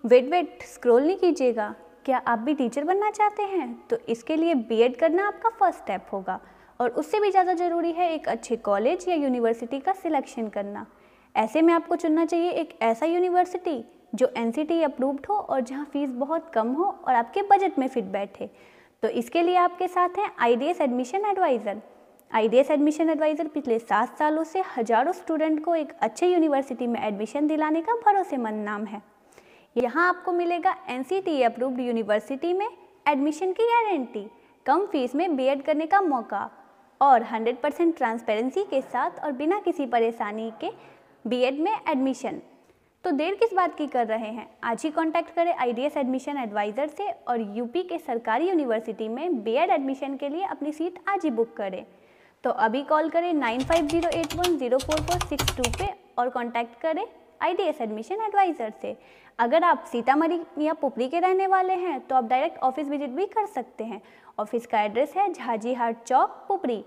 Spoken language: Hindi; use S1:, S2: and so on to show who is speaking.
S1: वेट स्क्रॉल नहीं कीजिएगा। क्या आप भी टीचर बनना चाहते हैं? तो इसके लिए बीएड करना आपका फर्स्ट स्टेप होगा और उससे भी ज़्यादा ज़रूरी है एक अच्छे कॉलेज या यूनिवर्सिटी का सिलेक्शन करना। ऐसे में आपको चुनना चाहिए एक ऐसा यूनिवर्सिटी जो एनसीटी अप्रूव्ड हो और जहां फीस बहुत कम हो और आपके बजट में फिट बैठे। तो इसके लिए आपके साथ हैं IDS admission advisor. IDS admission advisor पिछले 7 सालों से हजारों स्टूडेंट को एक अच्छे यूनिवर्सिटी में एडमिशन दिलाने का भरोसेमंद नाम है। यहाँ आपको मिलेगा एनसीटी अप्रूव्ड यूनिवर्सिटी में एडमिशन की गारंटी, कम फीस में बीएड करने का मौका और 100% ट्रांसपेरेंसी के साथ और बिना किसी परेशानी के बीएड में एडमिशन। तो देर किस बात की कर रहे हैं? आज ही कांटेक्ट करें आईडीएस एडमिशन एडवाइज़र से और यूपी के सरकारी यूनिवर्सिटी में बीएड एडमिशन के लिए अपनी सीट आज ही बुक करें। तो अभी कॉल करें 9508104462 पे और कांटेक्ट करें आईडीएस एडमिशन एडवाइज़र से। अगर आप सीतामढ़ी या पुपरी के रहने वाले हैं तो आप डायरेक्ट ऑफिस विजिट भी कर सकते हैं। ऑफिस का एड्रेस है झाजी हाट चौक, पुपरी।